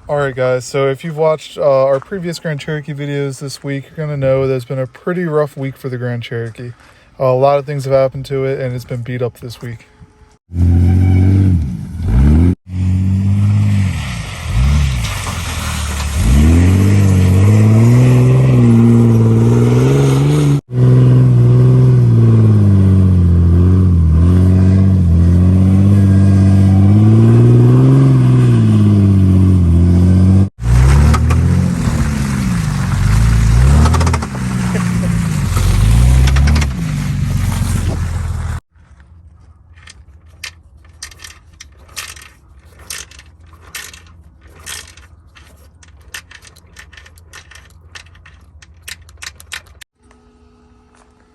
Alright guys, so if you've watched our previous Grand Cherokee videos this week, you're going to know that it's been a pretty rough week for the Grand Cherokee. A lot of things have happened to it and it's been beat up this week.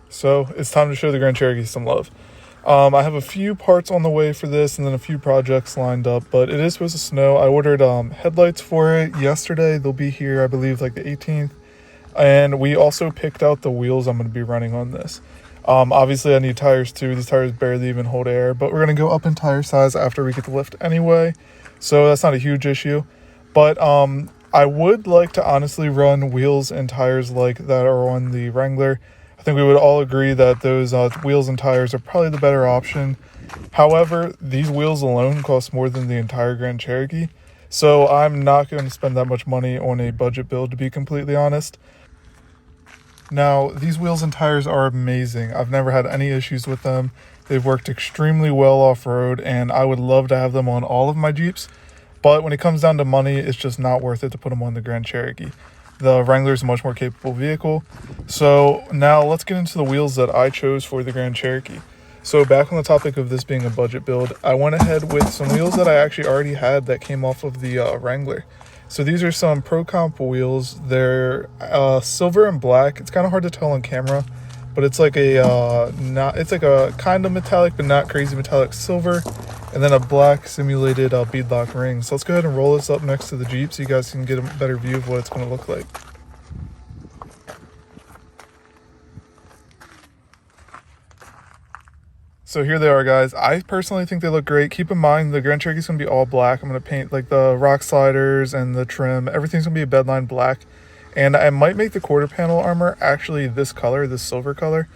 So it's time to show the Grand Cherokee some love. I have a few parts on the way for this and then a few projects lined up, but it is supposed to snow. I ordered headlights for it yesterday. They'll be here, I believe, like the 18th. And we also picked out the wheels I'm going to be running on this. Obviously, I need tires too. These tires barely even hold air, but we're going to go up in tire size after we get the lift anyway. So that's not a huge issue. But I would like to honestly run wheels and tires like that are on the Wrangler. I think we would all agree that those wheels and tires are probably the better option. However, these wheels alone cost more than the entire Grand Cherokee. So I'm not going to spend that much money on a budget build, to be completely honest. Now, these wheels and tires are amazing. I've never had any issues with them. They've worked extremely well off-road, and I would love to have them on all of my Jeeps. But when it comes down to money, it's just not worth it to put them on the Grand Cherokee. The Wrangler is a much more capable vehicle. So now let's get into the wheels that I chose for the Grand Cherokee. So back on the topic of this being a budget build, I went ahead with some wheels that I actually already had that came off of the Wrangler. So these are some Pro Comp wheels. They're silver and black. It's kind of hard to tell on camera, but it's like it's like a kind of metallic but not crazy metallic silver, and then a black simulated beadlock ring. So let's go ahead and roll this up next to the Jeep so you guys can get a better view of what it's going to look like. So here they are, guys. I personally think they look great. Keep in mind the Grand Cherokee is going to be all black. I'm going to paint like the rock sliders and the trim. Everything's going to be a bedline black. And I might make the quarter panel armor actually this color, this silver color.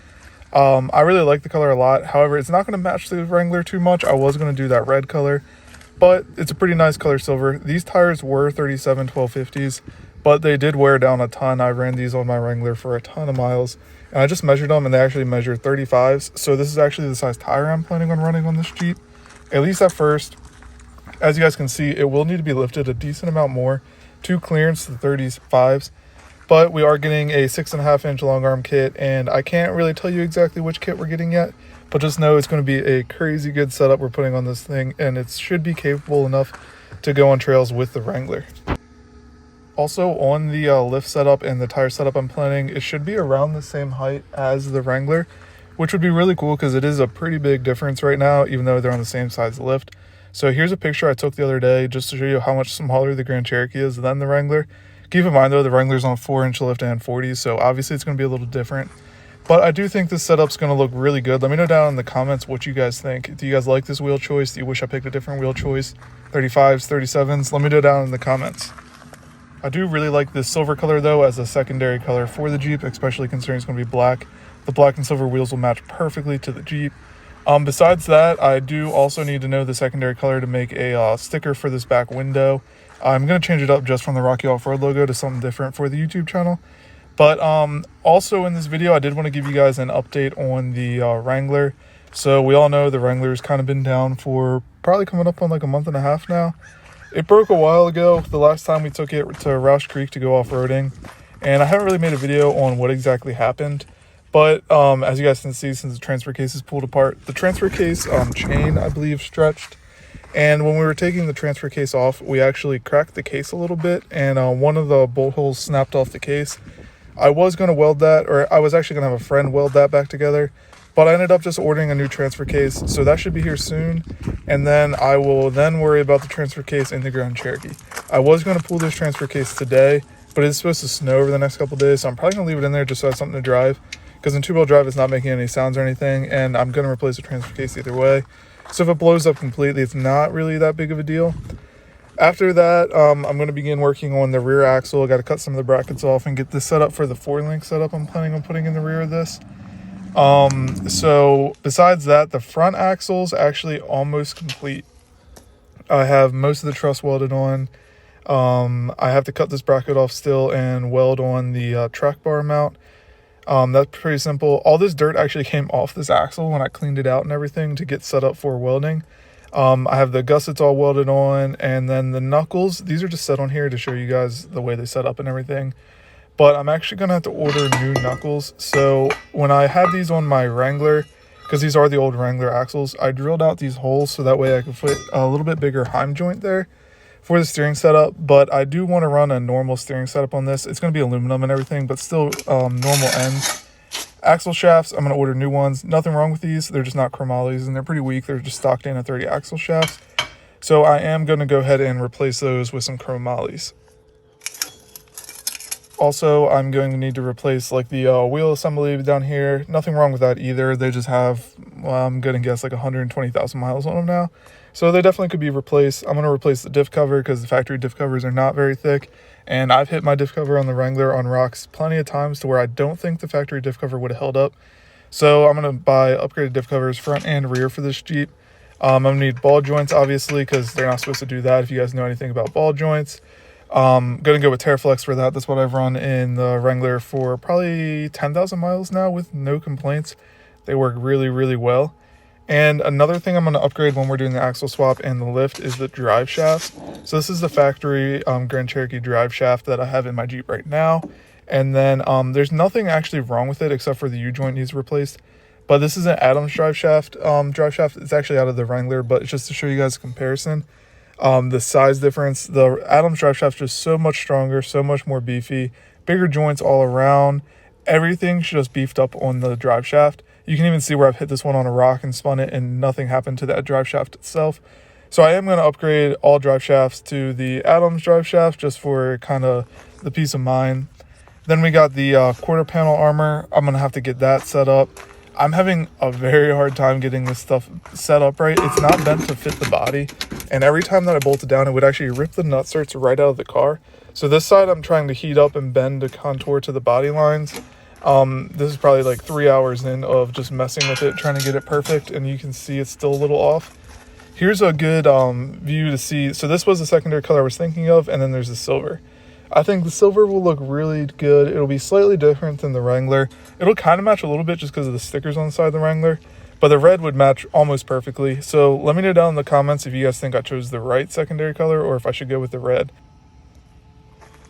I really like the color a lot. However, it's not going to match the Wrangler too much. I was going to do that red color, but it's a pretty nice color silver. These tires were 37 1250s, but they did wear down a ton. I ran these on my Wrangler for a ton of miles, and I just measured them, and they actually measure 35s. So this is actually the size tire I'm planning on running on this Jeep, at least at first. As you guys can see, it will need to be lifted a decent amount more to clearance the 35s. But we are getting a 6.5-inch long arm kit, and I can't really tell you exactly which kit we're getting yet, but just know it's going to be a crazy good setup we're putting on this thing, and it should be capable enough to go on trails with the Wrangler. Also, on the lift setup and the tire setup I'm planning, it should be around the same height as the Wrangler, which would be really cool because it is a pretty big difference right now, even though they're on the same size lift. So here's a picture I took the other day just to show you how much smaller the Grand Cherokee is than the Wrangler. Keep in mind, though, the Wrangler's on 4-inch lift and 40s, so obviously it's going to be a little different. But I do think this setup's going to look really good. Let me know down in the comments what you guys think. Do you guys like this wheel choice? Do you wish I picked a different wheel choice? 35s, 37s? Let me know down in the comments. I do really like this silver color, though, as a secondary color for the Jeep, especially considering it's going to be black. The black and silver wheels will match perfectly to the Jeep. Besides that, I do also need to know the secondary color to make a sticker for this back window. I'm going to change it up just from the Rocky Off-Road logo to something different for the YouTube channel. But also in this video, I did want to give you guys an update on the Wrangler. So we all know the Wrangler's kind of been down for probably coming up on like a month and a half now. It broke a while ago, the last time we took it to Roush Creek to go off-roading. And I haven't really made a video on what exactly happened. But as you guys can see, since the transfer case is pulled apart, the transfer case chain, I believe, stretched. And when we were taking the transfer case off, we actually cracked the case a little bit, and one of the bolt holes snapped off the case. I was going to weld that, or I was actually going to have a friend weld that back together, but I ended up just ordering a new transfer case, so that should be here soon. And then I will then worry about the transfer case in the Grand Cherokee. I was going to pull this transfer case today, but it's supposed to snow over the next couple days, so I'm probably going to leave it in there just so I have something to drive, because in two-wheel drive it's not making any sounds or anything, and I'm going to replace the transfer case either way. So if it blows up completely, it's not really that big of a deal. After that, I'm going to begin working on the rear axle. I got to cut some of the brackets off and get this set up for the 4-link setup I'm planning on putting in the rear of this. So besides that, the front axle's actually almost complete. I have most of the truss welded on. I have to cut this bracket off still and weld on the track bar mount. That's pretty simple. All this dirt actually came off this axle when I cleaned it out and everything to get set up for welding. I have the gussets all welded on, and then the knuckles, these are just set on here to show you guys the way they set up and everything. But I'm actually going to have to order new knuckles. So when I had these on my Wrangler, because these are the old Wrangler axles, I drilled out these holes so that way I could fit a little bit bigger heim joint there for the steering setup. But I do want to run a normal steering setup on this. It's going to be aluminum and everything, but still normal ends. Axle shafts, I'm going to order new ones. Nothing wrong with these. They're just not chromolyes, and they're pretty weak. They're just stock Dana 30 axle shafts. So I am going to go ahead and replace those with some chromolyes. Also, I'm going to need to replace like the wheel assembly down here. Nothing wrong with that either. They just have, well, I'm going to guess like 120,000 miles on them now. So they definitely could be replaced. I'm going to replace the diff cover because the factory diff covers are not very thick. And I've hit my diff cover on the Wrangler on rocks plenty of times to where I don't think the factory diff cover would have held up. So I'm going to buy upgraded diff covers front and rear for this Jeep. I'm going to need ball joints, obviously, because they're not supposed to do that if you guys know anything about ball joints. Going to go with Terraflex for that. That's what I've run in the Wrangler for probably 10,000 miles now with no complaints. They work really, really well. And another thing I'm going to upgrade when we're doing the axle swap and the lift is the drive shaft. So this is the factory Grand Cherokee drive shaft that I have in my Jeep right now. And then there's nothing actually wrong with it except for the U-joint needs replaced. But this is an Adams drive shaft. It's actually out of the Wrangler, but it's just to show you guys a comparison. The size difference, the Adams drive shaft is just so much stronger, so much more beefy, bigger joints all around. Everything's just beefed up on the drive shaft. You can even see where I've hit this one on a rock and spun it and nothing happened to that drive shaft itself. So I am going to upgrade all drive shafts to the Adams drive shaft just for kind of the peace of mind. Then we got the quarter panel armor. I'm going to have to get that set up. I'm having a very hard time getting this stuff set up right. It's not meant to fit the body. And every time that I bolt it down, it would actually rip the nutserts right out of the car. So this side I'm trying to heat up and bend the contour to the body lines. This is probably like 3 hours in of just messing with it, trying to get it perfect. And you can see it's still a little off. Here's a good view to see. So this was the secondary color I was thinking of. And then there's the silver. I think the silver will look really good. It'll be slightly different than the Wrangler. It'll kind of match a little bit just because of the stickers on the side of the Wrangler. But the red would match almost perfectly. So let me know down in the comments if you guys think I chose the right secondary color or if I should go with the red.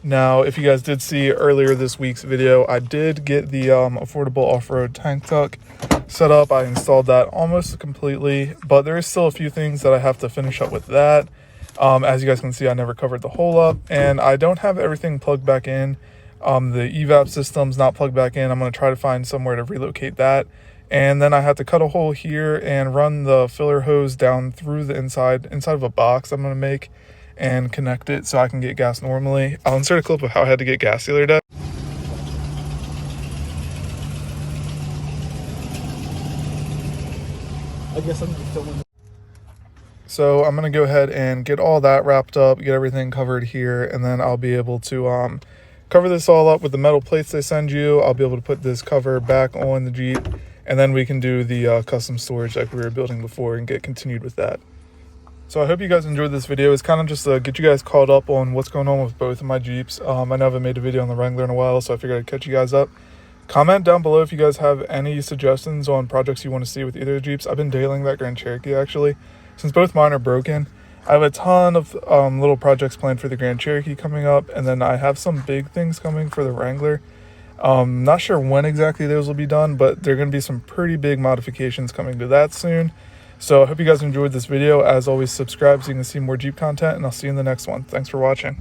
Now, if you guys did see earlier this week's video, I did get the affordable off-road tank tuck set up. I installed that almost completely, but there is still a few things that I have to finish up with that. As you guys can see, I never covered the hole up, and I don't have everything plugged back in. The evap system's not plugged back in. I'm going to try to find somewhere to relocate that. And then I have to cut a hole here and run the filler hose down through the inside of a box I'm going to make and connect it so I can get gas normally. I'll insert a clip of how I had to get gas the other day. I guess I'm filming. So I'm going to go ahead and get all that wrapped up, get everything covered here, and then I'll be able to cover this all up with the metal plates they send you. I'll be able to put this cover back on the Jeep, and then we can do the custom storage like we were building before and get continued with that. So I hope you guys enjoyed this video. It's kind of just to get you guys caught up on what's going on with both of my Jeeps. I know I haven't made a video on the Wrangler in a while, so I figured I'd catch you guys up. Comment down below if you guys have any suggestions on projects you want to see with either Jeeps. I've been detailing that Grand Cherokee actually, since both mine are broken. I have a ton of little projects planned for the Grand Cherokee coming up, and then I have some big things coming for the Wrangler. Not sure when exactly those will be done, but there are going to be some pretty big modifications coming to that soon. So I hope you guys enjoyed this video. As always, subscribe so you can see more Jeep content, and I'll see you in the next one. Thanks for watching.